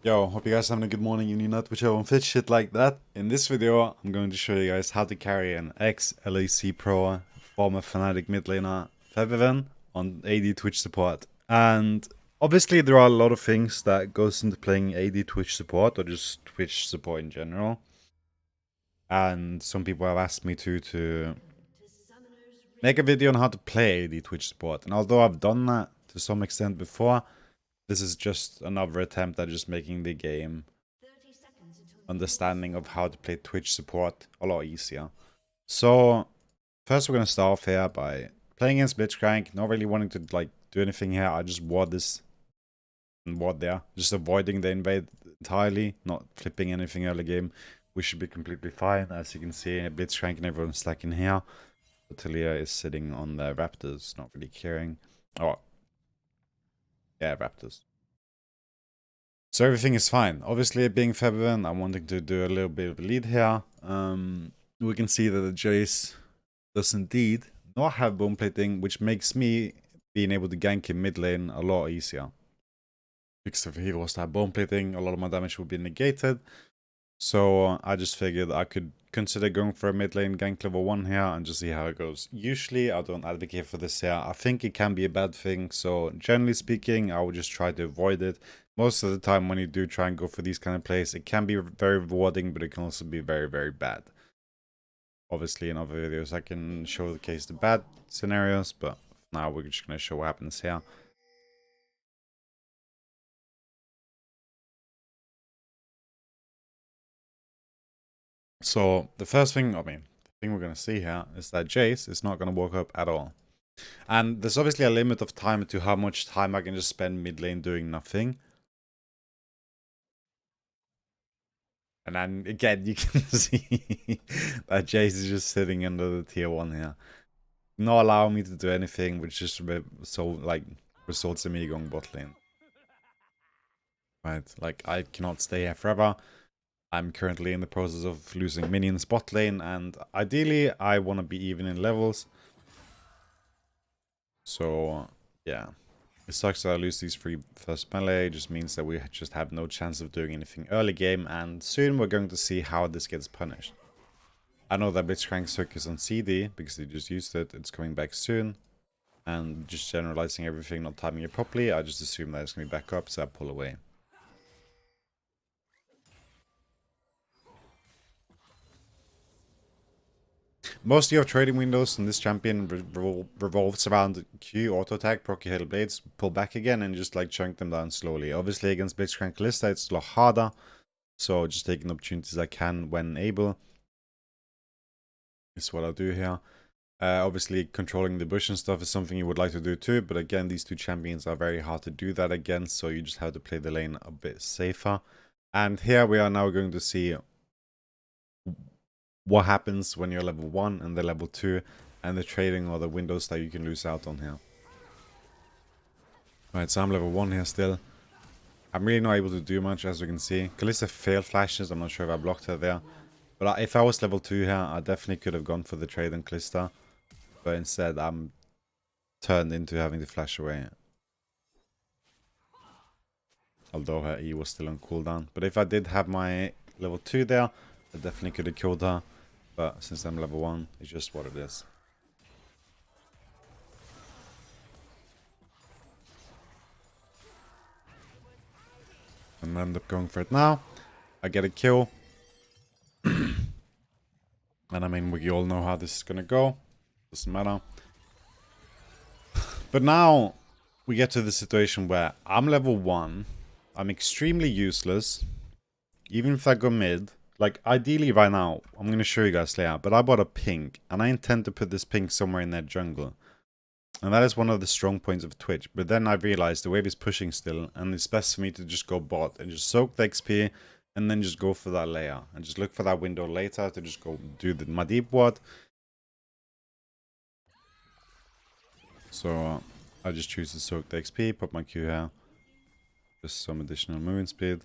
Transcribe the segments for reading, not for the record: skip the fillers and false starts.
Yo, hope you guys having a good morning, evening, night, whichever one fits, shit like that. In this video, I'm going to show you guys how to carry an ex-LEC Pro, former Fnatic mid laner, Febiven on AD Twitch support. And obviously there are a lot of things that goes into playing AD Twitch support, or just Twitch support in general. And some people have asked me to make a video on how to play AD Twitch support. And although I've done that to some extent before, this is just another attempt at just making the game understanding of how to play Twitch support a lot easier. So first we're gonna start off here by playing in Blitzcrank, not really wanting to like do anything here. I just ward this and ward there, just avoiding the invade entirely, not flipping anything early game. We should be completely fine. As you can see, Blitzcrank and everyone's stacking here. Talia is sitting on the Raptors, not really caring. Oh, yeah, Raptors. So everything is fine. Obviously, being Febiven, I'm wanting to do a little bit of a lead here. We can see that the Jace does indeed not have bone plating, which makes me being able to gank in mid lane a lot easier. Because if he was to have bone plating, a lot of my damage would be negated. So I just figured I could consider going for a mid lane gank level 1 here and just see how it goes. Usually I don't advocate for this here. I think it can be a bad thing. So generally speaking, I would just try to avoid it. Most of the time when you do try and go for these kind of plays, it can be very rewarding, but it can also be very, very bad. Obviously in other videos I can show the case the bad scenarios, but now we're just going to show what happens here. So the first thing, the thing we're going to see here is that Jace is not going to walk up at all. And there's obviously a limit of time to how much time I can just spend mid lane doing nothing. And then again, you can see that Jace is just sitting under the tier 1 here. Not allowing me to do anything, which just results in me going bot lane. Right, like I cannot stay here forever. I'm currently in the process of losing minions bot lane, and ideally I want to be even in levels. So yeah, it sucks that I lose these 3 first melee. It just means that we just have no chance of doing anything early game, and soon we're going to see how this gets punished. I know that Blitzcrank's hook is on CD because they just used it. It's coming back soon. And just generalizing everything, not timing it properly, I just assume that it's going to be back up, so I pull away. Most of your trading windows in this champion revolves around Q, auto attack, proc your blades, pull back again, and just like chunk them down slowly. Obviously against Blitzcrank Kalista it's a lot harder, so just taking opportunities I can when able is what I'll do here. Obviously controlling the bush and stuff is something you would like to do too, but again these 2 champions are very hard to do that against, so you just have to play the lane a bit safer. And here we are now going to see what happens when you're level 1 and the level 2 and the trading or the windows that you can lose out on here. Right, so I'm level 1 here still. I'm really not able to do much, as you can see. Kalista failed flashes, I'm not sure if I blocked her there. But if I was level 2 here, I definitely could have gone for the trade on Kalista. But instead, I'm turned into having to flash away. Although her E was still on cooldown. But if I did have my level 2 there, I definitely could have killed her. But since I'm level 1, it's just what it is. And I end up going for it now. I get a kill. And I mean, we all know how this is gonna go. Doesn't matter. But now, we get to the situation where I'm level 1. I'm extremely useless. Even if I go mid. Like, ideally right now, I'm gonna show you guys layout. But I bought a pink. And I intend to put this pink somewhere in their jungle. And that is one of the strong points of Twitch. But then I realized the wave is pushing still. And it's best for me to just go bot. And just soak the XP. And then just go for that layer. And just look for that window later to just go do my deep ward. So I just choose to soak the XP. Put my Q here. Just some additional movement speed.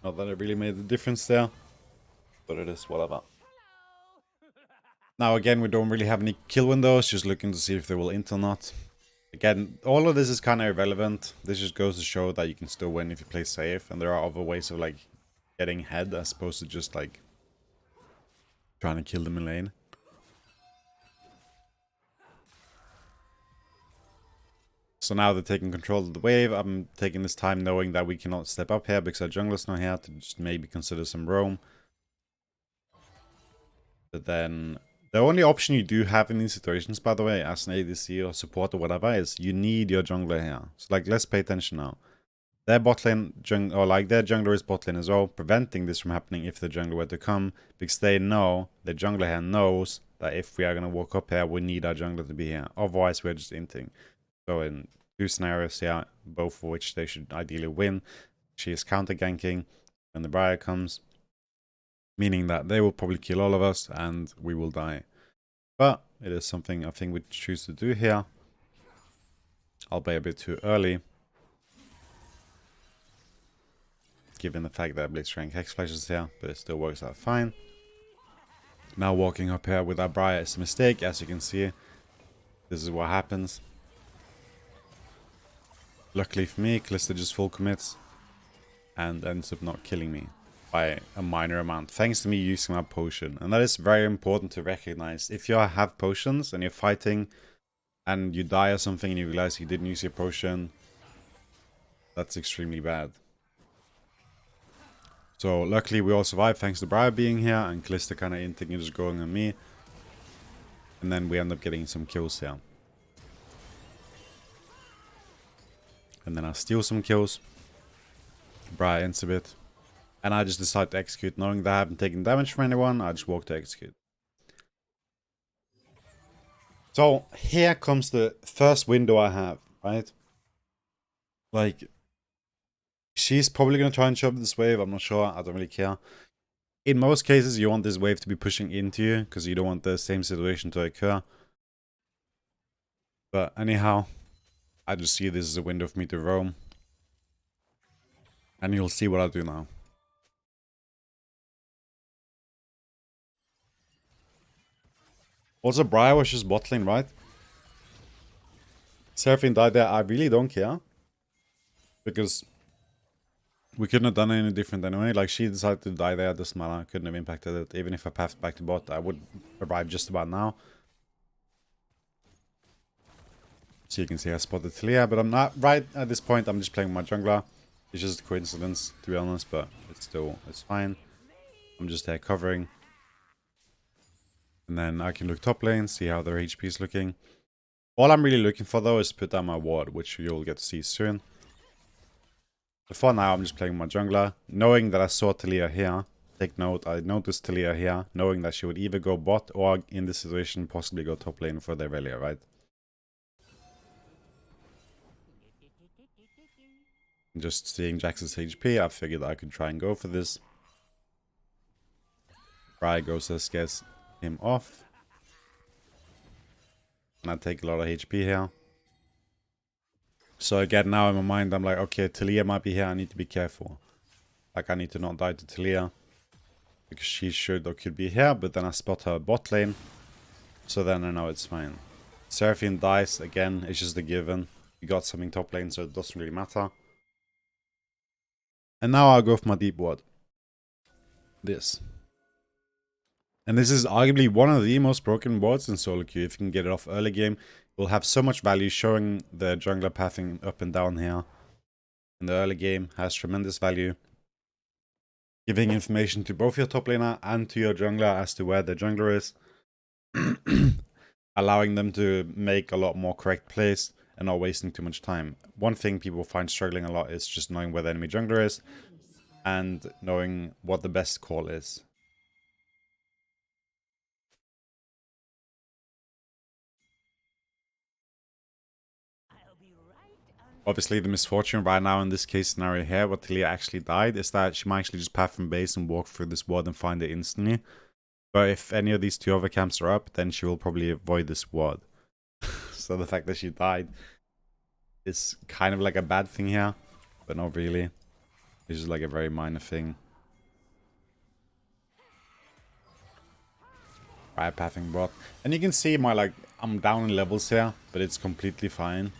Not that it really made a difference there. But it is whatever. Now again, we don't really have any kill windows. Just looking to see if they will int or not. Again, all of this is kind of irrelevant. This just goes to show that you can still win if you play safe, and there are other ways of like getting ahead as opposed to just like trying to kill them in lane. So now they're taking control of the wave. I'm taking this time knowing that we cannot step up here because our jungler's not here, to just maybe consider some roam. But then the only option you do have in these situations, by the way, as an ADC or support or whatever, is you need your jungler here. So like, let's pay attention now. Their bot lane, their jungler is bot lane as well, preventing this from happening if the jungler were to come, because they know, the jungler here knows that if we are going to walk up here, we need our jungler to be here. Otherwise, we're just inting. So in two scenarios here, both of which they should ideally win, she is counter ganking when the Briar comes, meaning that they will probably kill all of us and we will die. But it is something I think we choose to do here. I'll be a bit too early, given the fact that Blitzcrank Hex flashes here, but it still works out fine. Now walking up here with our Briar is a mistake, as you can see. This is what happens. Luckily for me, Kalista just full commits and ends up not killing me by a minor amount, thanks to me using my potion. And that is very important to recognize. If you have potions and you're fighting and you die or something and you realize you didn't use your potion, that's extremely bad. So luckily we all survived thanks to Briar being here and Kalista kind of inting and just going on me. And then we end up getting some kills here. And then I steal some kills. Briar ends a bit. And I just decide to execute, knowing that I haven't taken damage from anyone. I just walk to execute. So here comes the first window I have, right? Like, she's probably going to try and shove this wave. I'm not sure. I don't really care. In most cases, you want this wave to be pushing into you, because you don't want the same situation to occur. But anyhow, I just see this as a window for me to roam. And you'll see what I do now. Also, Briar was just bot lane, right? Seraphine died there. I really don't care. Because we couldn't have done any different anyway. Like, she decided to die there. Doesn't matter. Couldn't have impacted it. Even if I passed back to bot, I would arrive just about now. So you can see I spotted Talia, but I'm not right at this point. I'm just playing my jungler. It's just a coincidence, to be honest, but it's fine. I'm just there covering. And then I can look top lane, see how their HP is looking. All I'm really looking for, though, is to put down my ward, which you'll get to see soon. But for now, I'm just playing my jungler, knowing that I saw Talia here. Take note, I noticed Talia here, knowing that she would either go bot or, in this situation, possibly go top lane for the Irelia, right? Just seeing Jax's HP, I figured I could try and go for this. Briar goes to scares him off. And I take a lot of HP here. So again, now in my mind, I'm like, okay, Talia might be here. I need to be careful. Like, I need to not die to Talia. Because she should or could be here. But then I spot her bot lane. So then I know it's fine. Seraphine dies. Again, it's just a given. We got something top lane, so it doesn't really matter. And now I'll go for my deep ward. This. And this is arguably one of the most broken wards in solo queue. If you can get it off early game, it will have so much value. Showing the jungler pathing up and down here in the early game has tremendous value. Giving information to both your top laner and to your jungler as to where the jungler is. Allowing them to make a lot more correct plays and not wasting too much time. One thing people find struggling a lot is just knowing where the enemy jungler is and knowing what the best call is. Obviously, the misfortune right now in this case scenario here, what Talia actually died, is that she might actually just path from base and walk through this ward and find it instantly. But if any of these two other camps are up, then she will probably avoid this ward. So the fact that she died is kind of like a bad thing here, but not really. It's just like a very minor thing. Right, pathing bot. And you can see my, like, I'm down in levels here, but it's completely fine.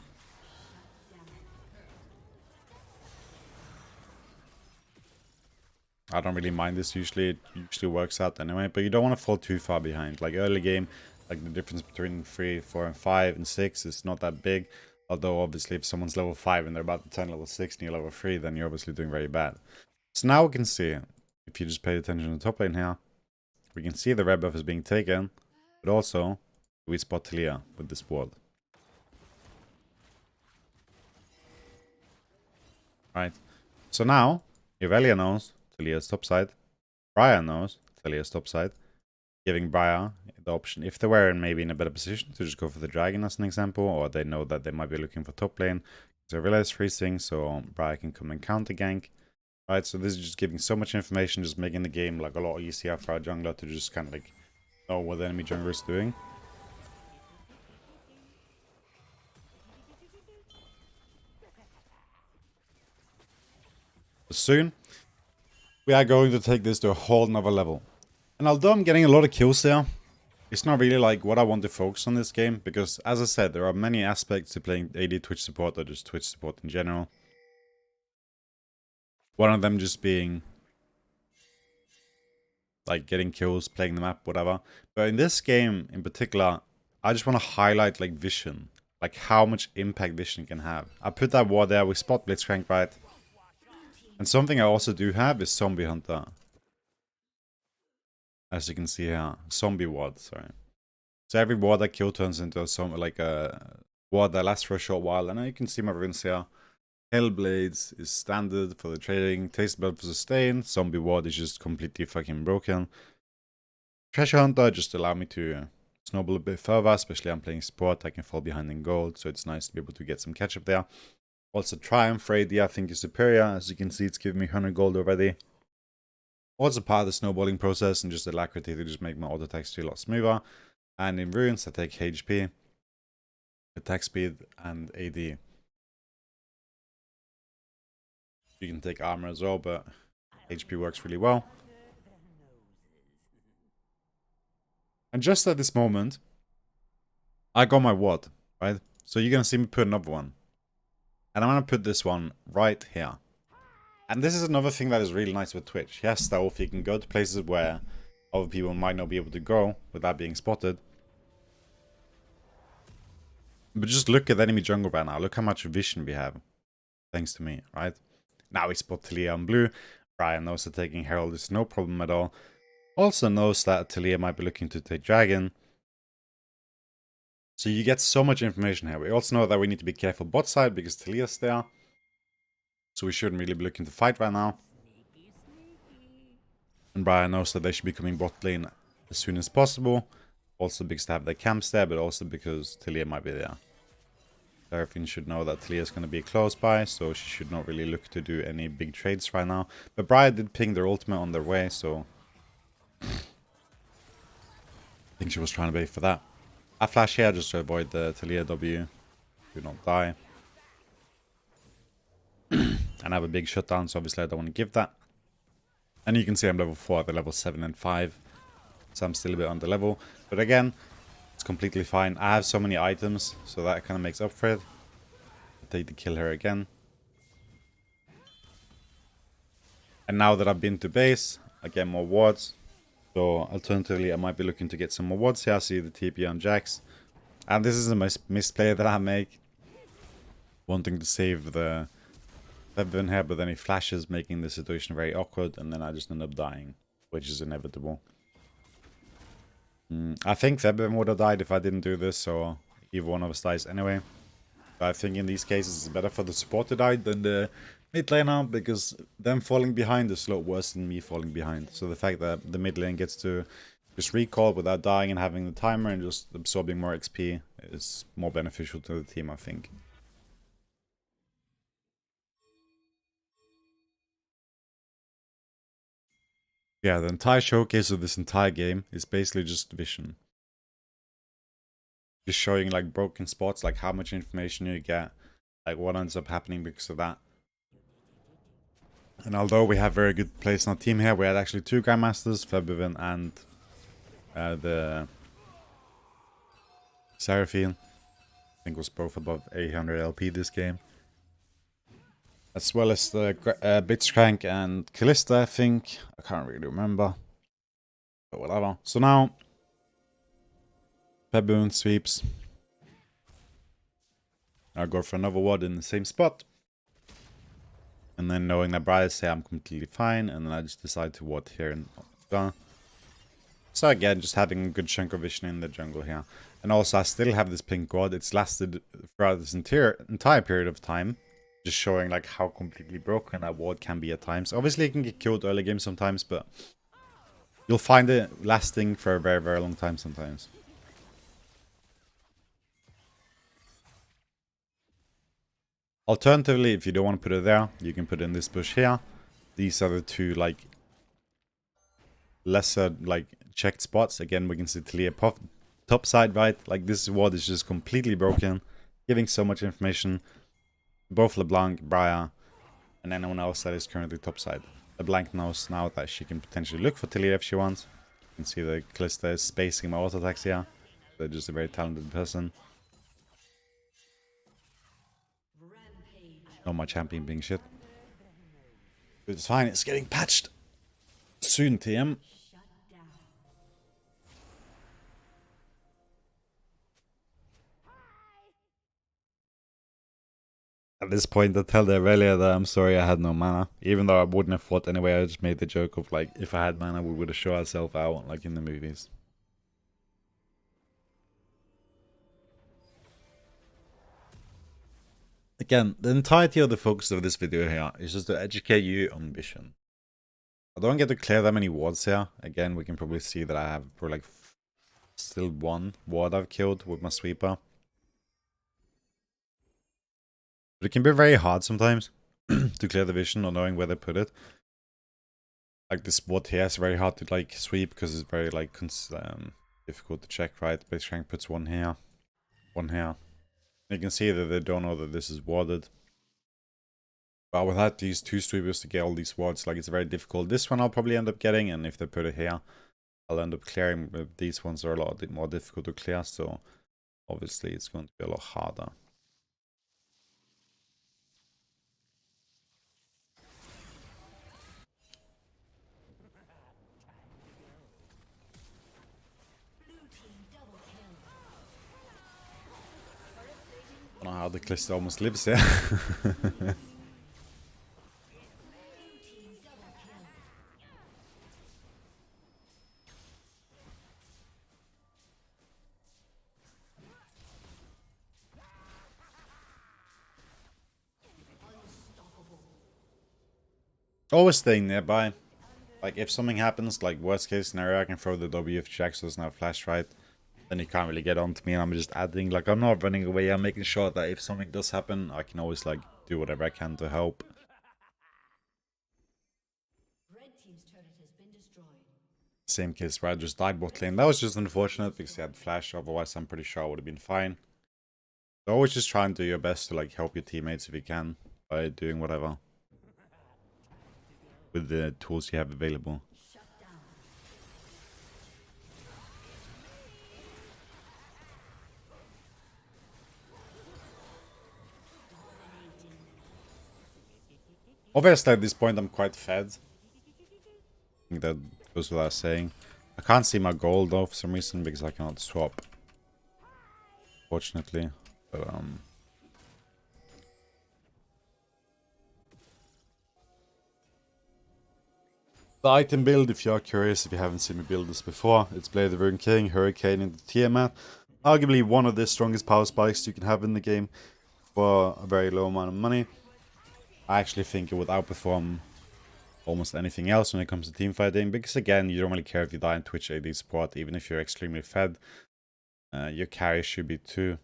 I don't really mind this usually. It usually works out anyway. But you don't want to fall too far behind. Like early game, like the difference between 3, 4, and 5 and 6 is not that big. Although obviously if someone's level 5 and they're about to turn level 6 and you're level 3, then you're obviously doing very bad. So now we can see, if you just pay attention to the top lane here, we can see the red buff is being taken. But also, we spot Talia with this ward. Right. So now, Irelia knows Talia's top side. Briar knows Talia's top side. Giving Briar the option, if they were maybe in a better position, to just go for the dragon as an example, or they know that they might be looking for top lane. So Irelia is freezing, so Briar can come and counter gank. Right, so this is just giving so much information, just making the game like a lot easier for our jungler to just kind of like know what the enemy jungler is doing. Soon, we are going to take this to a whole nother level. And although I'm getting a lot of kills there, it's not really like what I want to focus on this game, because as I said, there are many aspects to playing AD Twitch support or just Twitch support in general. One of them just being like getting kills, playing the map, whatever. But in this game in particular, I just want to highlight like vision, like how much impact vision can have. I put that ward there, we spot Blitzcrank, right? And something I also do have is Zombie Hunter. As you can see here, zombie ward, sorry. So every ward I kill turns into a ward that lasts for a short while. And now you can see my runes here. Hellblades is standard for the trading. Taste Blood for sustain. Zombie ward is just completely fucking broken. Treasure Hunter just allow me to snowball a bit further, especially I'm playing support. I can fall behind in gold, so it's nice to be able to get some catch up there. Also, Triumph for AD I think is superior. As you can see, it's giving me 100 gold already. Also part of the snowballing process and just alacrity to just make my auto attacks a lot smoother. And in runes, I take HP, attack speed, and AD. You can take armor as well, but HP works really well. And just at this moment, I got my ward, right? So you're going to see me put another one. And I'm going to put this one right here. And this is another thing that is really nice with Twitch. Yes, that you can go to places where other people might not be able to go without being spotted. But just look at the enemy jungle right now. Look how much vision we have. Thanks to me, right? Now we spot Talia on blue. Brian knows that taking Herald is no problem at all. Also knows that Talia might be looking to take Dragon. So you get so much information here. We also know that we need to be careful bot side because Talia's there. So we shouldn't really be looking to fight right now. And Brian knows that they should be coming bot lane as soon as possible. Also because they have their camps there, but also because Talia might be there. Seraphine should know that Talia is going to be close by, so she should not really look to do any big trades right now. But Brian did ping their ultimate on their way, so I think she was trying to bait for that. I flash here just to avoid the Talia W. Do not die. And I have a big shutdown, so obviously I don't want to give that. And you can see I'm level 4, they're level 7 and 5. So I'm still a bit under level. But again, it's completely fine. I have so many items, so that kind of makes up for it. I'll take the kill here again. And now that I've been to base, I get more wards. So alternatively, I might be looking to get some more wards here. I see the TP on Jax. And this is a misplay that I make. Wanting to save the Febiven here, but then he flashes, making the situation very awkward. And then I just end up dying, which is inevitable. I think Febiven would have died if I didn't do this, so either one of us dies anyway. But I think in these cases it's better for the support to die than the mid laner, because them falling behind is a lot worse than me falling behind. So the fact that the mid lane gets to just recall without dying and having the timer and just absorbing more XP is more beneficial to the team, I think. Yeah, the entire showcase of this entire game is basically just vision. Just showing like broken spots, like how much information you get, like what ends up happening because of that. And although we have very good players on our team here, we had actually 2 Grandmasters, Febiven and the Seraphine. I think was both above 800 LP this game. as well as the Blitzcrank and Callista, I think. I can't really remember, but whatever. So now, Baboon sweeps. I'll go for another ward in the same spot. And then knowing that Briars say I'm completely fine, and then I just decide to ward here and done. So again, just having a good chunk of vision in the jungle here. And also I still have this pink ward. It's lasted throughout this entire period of time. Just showing like how completely broken that ward can be at times. Obviously it can get killed early game sometimes, but you'll find it lasting for a very, very long time sometimes. Alternatively, if you don't want to put it there, you can put it in this bush here. These are the two like lesser like checked spots. Again, we can see Talia top side, right? Like this ward is just completely broken, giving so much information. Both LeBlanc, Briar, and anyone else that is currently top side. LeBlanc knows now that she can potentially look for Talia if she wants. You can see the Callista is spacing my auto attacks here. They're just a very talented person. Not my champion being shit. It's fine, it's getting patched. Soon, TM. At this point, I tell the Aurelia that I'm sorry I had no mana. Even though I wouldn't have fought anyway, I just made the joke of like, if I had mana, we would have shown ourselves out, like in the movies. Again, the entirety of the focus of this video here is just to educate you on vision. I don't get to clear that many wards here. Again, we can probably see that I have probably like still one ward I've killed with my sweeper. But it can be very hard sometimes to clear the vision or knowing where they put it. Like this ward here is very hard to like sweep because it's very like difficult to check, right? Blitzcrank puts one here, one here. You can see that they don't know that this is warded. But without these two sweepers to get all these wards, like it's very difficult. This one I'll probably end up getting, and if they put it here, I'll end up clearing. But these ones are a lot more difficult to clear, so obviously it's going to be a lot harder. I don't know how the Callista almost lives here. Always staying nearby. Like if something happens, like worst case scenario, I can throw the W if Jax doesn't have flash, right? Then he can't really get on to me, and I'm just adding, like I'm not running away, I'm making sure that if something does happen, I can always like do whatever I can to help. Same case where I just died bot lane. That was just unfortunate because he had flash, otherwise I'm pretty sure I would have been fine. So always just try and do your best to like help your teammates if you can by doing whatever with the tools you have available. Obviously at this point I'm quite fed. I think that goes without saying. I can't see my gold though for some reason because I cannot swap. Fortunately. But the item build, if you are curious, if you haven't seen me build this before, it's Blade of Rune King, Hurricane into Tiamat. Arguably one of the strongest power spikes you can have in the game for a very low amount of money. I actually think it would outperform almost anything else when it comes to team fighting, because again, you don't really care if you die in Twitch AD support, even if you're extremely fed. Your carry should be too.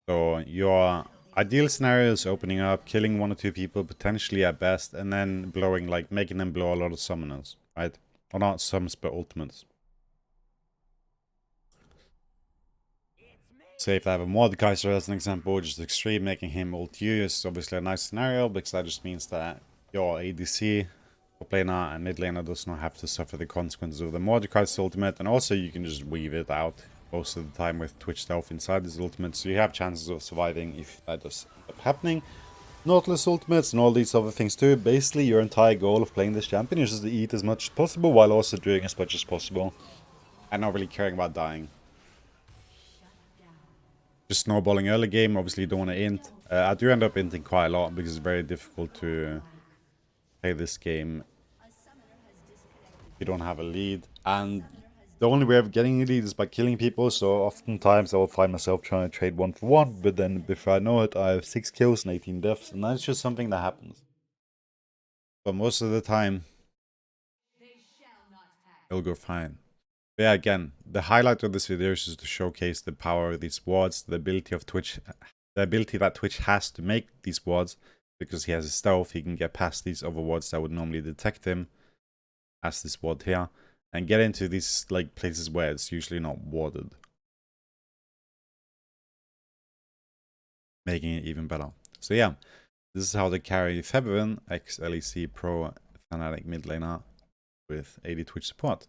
So your ideal scenario is opening up, killing one or two people potentially at best, and then blowing, like making them blow a lot of summoners, right? Or not summons, but ultimates. Say if I have a Mordekaiser as an example, which is extreme, making him ult you is obviously a nice scenario, because that just means that your ADC, top laner, and mid laner does not have to suffer the consequences of the Mordekaiser ultimate, and also you can just weave it out most of the time with Twitch stealth inside this ultimate, so you have chances of surviving if that does end up happening. Nautilus ultimates and all these other things too. Basically, your entire goal of playing this champion is just to eat as much as possible while also doing as much as possible. And not really caring about dying. Just snowballing early game, obviously you don't want to int. I do end up inting quite a lot because it's very difficult to play this game if you don't have a lead. And the only way of getting a lead is by killing people, so oftentimes I will find myself trying to trade 1-for-1, but then before I know it, I have 6 kills and 18 deaths, and that's just something that happens. But most of the time, it'll go fine. But yeah, again, the highlight of this video is just to showcase the power of these wards, the ability of Twitch, the ability that Twitch has to make these wards, because he has a stealth, he can get past these other wards that would normally detect him, as this ward here, and get into these like places where it's usually not warded, making it even better. So yeah, this is how to carry Feberin X LEC Pro Fnatic mid laner with 80 Twitch support.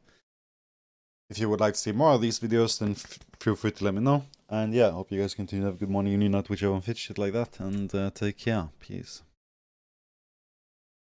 If you would like to see more of these videos, then feel free to let me know. And yeah, hope you guys continue to have a good morning, evening, night, whichever one fits, shit like that. And take care. Peace.